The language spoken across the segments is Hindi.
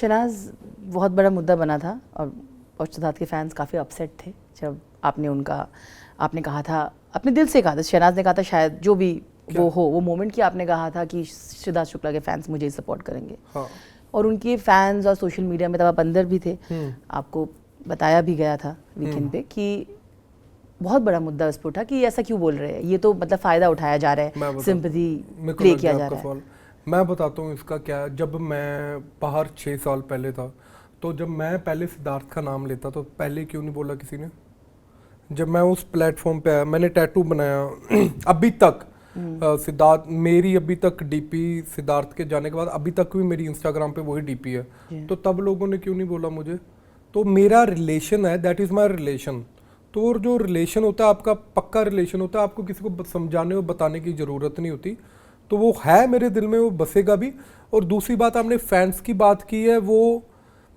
शहनाज बहुत बड़ा मुद्दा बना था और सिद्धार्थ के फैंस काफ़ी अपसेट थे जब आपने कहा था, अपने दिल से कहा था, शहनाज ने कहा था शायद जो भी वो मोमेंट कि आपने कहा था कि सिद्धार्थ शुक्ला के फैंस मुझे ही सपोर्ट करेंगे। हाँ। और उनके फैंस और सोशल मीडिया में तब आप अंदर भी थे, आपको बताया भी गया था वीकेंड पे कि बहुत बड़ा मुद्दा उस पर उठा कि ऐसा क्यों बोल रहे हैं, ये तो मतलब फ़ायदा उठाया जा रहा है, सिंपैथी प्ले किया जा रहा है। मैं बताता हूँ इसका क्या। जब मैं बाहर 6 साल पहले था, तो जब मैं पहले सिद्धार्थ का नाम लेता तो पहले क्यों नहीं बोला किसी ने। जब मैं उस प्लेटफॉर्म पे आया, मैंने टैटू बनाया अभी तक सिद्धार्थ, मेरी अभी तक डीपी सिद्धार्थ के जाने के बाद अभी तक भी मेरी इंस्टाग्राम पे वही डीपी है। तो तब लोगों ने क्यों नहीं बोला मुझे। तो मेरा रिलेशन है, दैट इज़ माई रिलेशन। तो और जो रिलेशन होता है आपका पक्का रिलेशन होता है, आपको किसी को समझाने और बताने की ज़रूरत नहीं होती। तो वो है मेरे दिल में, वो बसेगा भी। और दूसरी बात, आपने फैंस की बात की है, वो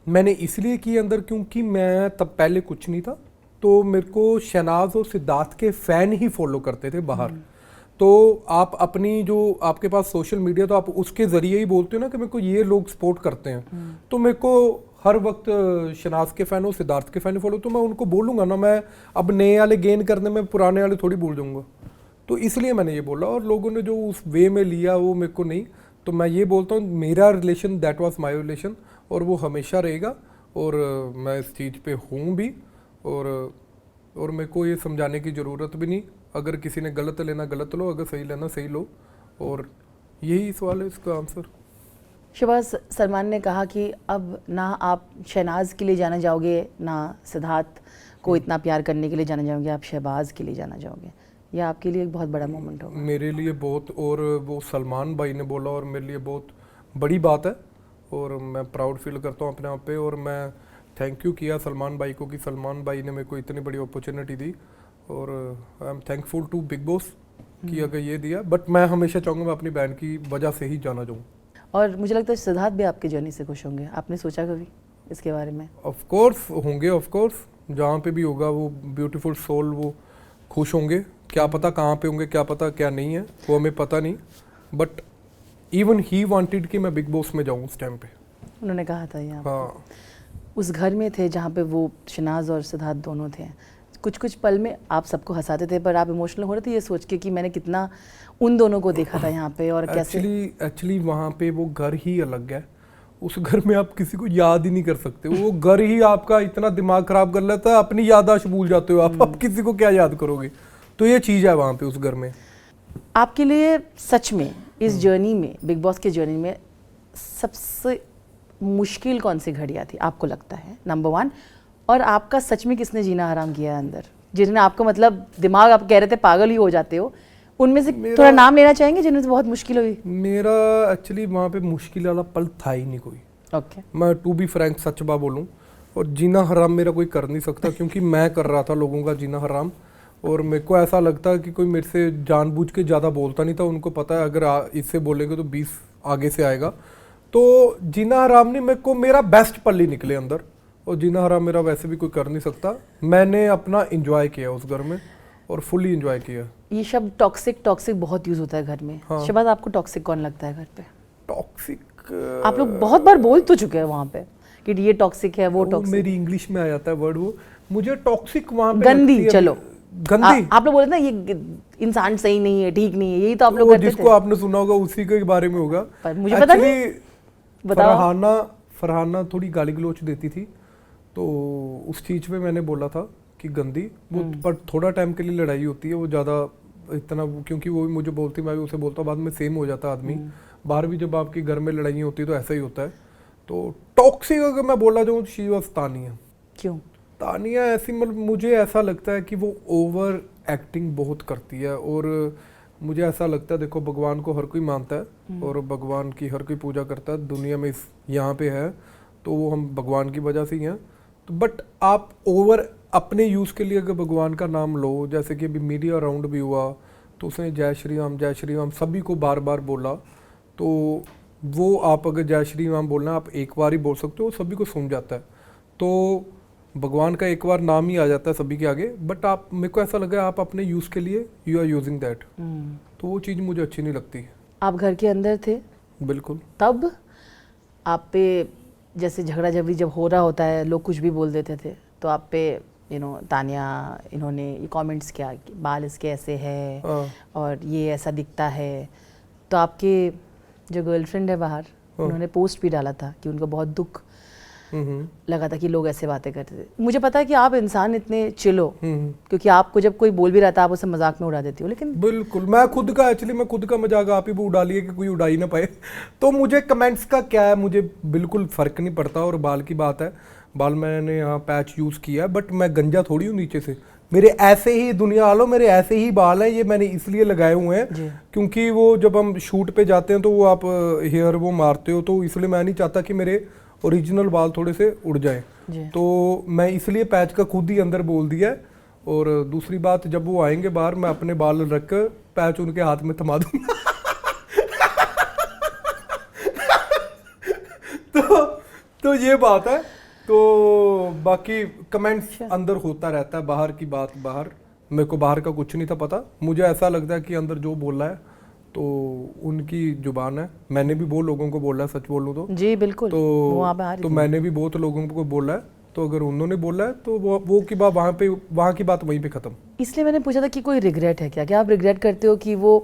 मैंने इसलिए की अंदर क्योंकि मैं तब पहले कुछ नहीं था, तो मेरे को शहनाज और सिद्धार्थ के फ़ैन ही फॉलो करते थे बाहर। तो आप अपनी जो आपके पास सोशल मीडिया, तो आप उसके ज़रिए ही बोलते हो ना कि मेरे को ये लोग सपोर्ट करते हैं। तो मेरे को हर वक्त शहनाज के फ़ैन हो, सिद्धार्थ के फ़ैन फॉलो, तो मैं उनको बोलूँगा ना। मैं अब नए वाले गेन करने में पुराने वाले थोड़ी भूल जाऊँगा। तो इसलिए मैंने ये बोला, और लोगों ने जो उस वे में लिया वो मेरे को नहीं। तो मैं ये बोलता हूँ, मेरा relation that was my relation, और वो हमेशा रहेगा। और मैं इस चीज़ पे हूँ भी, और मेरे को ये समझाने की ज़रूरत भी नहीं। अगर किसी ने गलत लेना गलत लो, अगर सही लेना सही लो। और यही सवाल है इसका आंसर। शहबाज सलमान ने कहा कि अब ना आप शहनाज के लिए जाना जाओगे, ना सिद्धार्थ को इतना प्यार करने के लिए जाना जाओगे, आप शहबाज के लिए जाना जाओगे। यह आपके लिए एक बहुत बड़ा मोमेंट होगा। मेरे लिए बहुत, और वो सलमान भाई ने बोला, और मेरे लिए बहुत बड़ी बात है। और मैं प्राउड फील करता हूँ अपने आप पे। और मैं थैंक यू किया सलमान भाई को कि सलमान भाई ने मेरे को इतनी बड़ी अपॉर्चुनिटी दी। और I am thankful to Big Boss कि अगर ये दिया। बट मैं हमेशा चाहूँगा मैं अपनी बहन की वजह से ही जाना चाहूँ। और मुझे लगता है सिद्धार्थ भी आपकी जर्नी से खुश होंगे। आपने सोचा कभी इसके बारे में? ऑफ कोर्स होंगे, ऑफ कोर्स। जहाँ पे भी होगा वो ब्यूटीफुल सोल, वो खुश होंगे। क्या पता कहाँ पे होंगे, क्या पता क्या नहीं है, वो हमें पता नहीं। बट इवन ही वांटेड कि मैं बिग बॉस में जाऊँ उस टाइम पे। उन्होंने कहा था यहाँ। हाँ। उस घर में थे जहाँ पे वो शहनाज और सिद्धार्थ दोनों थे। कुछ कुछ पल में आप सबको हंसाते थे, पर आप इमोशनल हो रहे थे ये सोच के कि मैंने कितना उन दोनों को देखा था यहाँ पे, और कैसे। एक्चुअली वहाँ पे वो घर ही अलग है। उस घर में आप किसी को याद ही नहीं कर सकते। वो घर ही आपका इतना दिमाग खराब कर लेता है, अपनी याददाश्त भूल जाते हो आप। अब किसी को क्या याद करोगे। तो ये चीज़ है वहाँ पे उस घर में। आपके लिए सच में इस जर्नी में, बिग बॉस की जर्नी में सबसे मुश्किल कौन सी घड़ियाँ थी आपको लगता है, नंबर 1? और आपका सच में किसने जीना हराम किया है अंदर, जिन्होंने आपको मतलब दिमाग, आप कह रहे थे पागल ही हो जाते हो, उनमें से थोड़ा नाम लेना चाहेंगे जिनमें से बहुत मुश्किल हुई? मेरा एक्चुअली वहाँ पे मुश्किल वाला पल था ही नहीं कोई। ओके। मैं टू बी फ्रैंक सच बात बोलूँ, और जीना हराम मेरा कोई कर नहीं सकता, क्योंकि मैं कर रहा था लोगों का जीना हराम। और मेरे को ऐसा लगता कि कोई मेरे से जानबूझ के ज़्यादा बोलता नहीं था। उनको पता है अगर इससे बोलेंगे तो 20 आगे से आएगा। तो जीना हराम नहीं, मेरे को मेरा बेस्ट पल ही निकले अंदर। और जीना हराम मेरा वैसे भी कोई कर नहीं सकता। मैंने अपना इंजॉय किया उस घर में, और फुली इंजॉय किया। ये शब्द टॉक्सिक बहुत यूज होता है घर में। हाँ। शहबाज, आपको टॉक्सिक कौन लगता है घर पे? टॉक्सिक आप लोग बहुत बार बोल तो चुके हैं वहाँ पे कि ये टॉक्सिक है, वो टॉक्सिक। मेरी इंग्लिश में आ जाता है वर्ड वो। मुझे टॉक्सिक वहाँ पे गंदी, चलो गंदी। आप लोग बोले ना ये इंसान सही नहीं है, ठीक नहीं है, यही तो आप लोग करते थे। जिसको आपने सुना होगा उसी के बारे में होगा। पर मुझे पता नहीं। फरहाना थोड़ी गाली गलोच देती थी, तो उस चीज पे मैंने बोला था कि गंदी। वो पर थोड़ा टाइम के लिए लड़ाई होती है, वो ज़्यादा इतना, क्योंकि वो भी मुझे बोलती, मैं भी उसे बोलता हूँ, बाद में सेम हो जाता आदमी। बाहर भी जब आपके घर में लड़ाई होती है तो ऐसा ही होता है। तो टॉक्सिक अगर मैं बोला जाऊँ, शी वाज तानिया। क्यों तानिया ऐसी, मतलब मुझे ऐसा लगता है कि वो ओवर एक्टिंग बहुत करती है। और मुझे ऐसा लगता है, देखो भगवान को हर कोई मानता है और भगवान की हर कोई पूजा करता है दुनिया में, इस यहाँ पे है तो वो हम भगवान की वजह से ही हैं। तो बट आप ओवर अपने यूज़ के लिए अगर भगवान का नाम लो, जैसे कि अभी मीडिया राउंड भी हुआ तो उसने जय श्री राम सभी को बार बार बोला। तो वो आप अगर जय श्री राम बोलना, आप एक बार ही बोल सकते हो, सभी को सुन जाता है। तो भगवान का एक बार नाम ही आ जाता है सभी के आगे। बट आप, मेरे को ऐसा लगा आप अपने यूज़ के लिए यू आर यूजिंग दैट। तो वो चीज़ मुझे अच्छी नहीं लगती। आप घर के अंदर थे बिल्कुल, तब आप पे जैसे झगड़ा झगड़ी जब हो रहा होता है, लोग कुछ भी बोल देते थे, तो आप पे तानिया इन्होंने ये कमेंट्स किया कि बाल इसके ऐसे है हाँ। और ये ऐसा दिखता है। तो आपके जो गर्लफ्रेंड है बाहर, उन्होंने पोस्ट भी डाला था कि उनको बहुत दुख लगा था कि लोग ऐसे बातें करते थे। मुझे पता है कि आप इंसान इतने चिलो, क्योंकि आपको जब कोई बोल भी रहा था आप उसे मजाक में उड़ा देती हो, लेकिन बिल्कुल मैं खुद का मजाक आप ही वो उड़ा लिया कि कोई उड़ा ही ना पाए। तो मुझे कमेंट्स का क्या है, मुझे बिल्कुल फर्क नहीं पड़ता। और बाल की बात है, बाल मैंने यहाँ पैच यूज़ किया, बट मैं गंजा थोड़ी हूँ नीचे से। मेरे ऐसे ही दुनिया वालों, मेरे ऐसे ही बाल हैं, ये मैंने इसलिए लगाए हुए हैं क्योंकि वो जब हम शूट पे जाते हैं तो वो आप हेयर वो मारते हो, तो इसलिए मैं नहीं चाहता कि मेरे ओरिजिनल बाल थोड़े से उड़ जाए। तो मैं इसलिए पैच का खुद ही अंदर बोल दिया है। और दूसरी बात, जब वो आएंगे बाहर, मैं अपने बाल रख कर पैच उनके हाथ में थमा दूंगा। तो ये बात है। तो बाकी कमेंट्स अंदर होता रहता है, बाहर की बात बाहर। मेरे को बाहर का कुछ नहीं था पता, मुझे ऐसा लगता है कि अंदर जो बोल रहा है तो उनकी जुबान है। मैंने भी बहुत लोगों को बोला है, सच बोलूं तो जी बिल्कुल, तो मैंने भी बहुत लोगों को बोला है। तो अगर उन्होंने बोला है तो वो की बात वहाँ की बात वहीं पे खत्म। इसलिए मैंने पूछा था कि कोई रिग्रेट है क्या आप रिग्रेट करते हो कि वो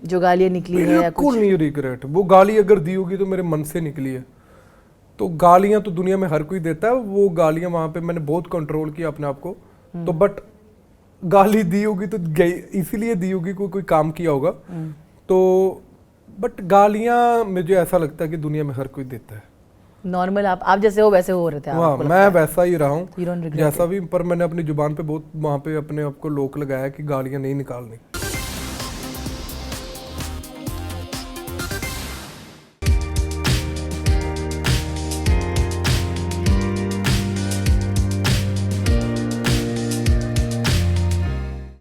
जो गालियाँ निकली है या कुछ? बिल्कुल नहीं रिग्रेट। वो गाली अगर दी होगी तो मेरे मन से निकली है। तो गालियाँ तो दुनिया में हर कोई देता है, वो गालियाँ वहाँ पे मैंने बहुत कंट्रोल किया अपने आप को। तो बट गाली दी होगी तो इसीलिए दी होगी, कोई काम किया होगा। तो बट गालियाँ मुझे ऐसा लगता है कि दुनिया में हर कोई देता है। नॉर्मल आप जैसे हो वैसे हो रहे थे हाँ, मैं वैसा ही रहा हूँ You don't regret जैसा भी। पर मैंने अपनी जुबान पे बहुत वहाँ पे अपने आप को लोक लगाया कि गालियाँ नहीं निकालनी।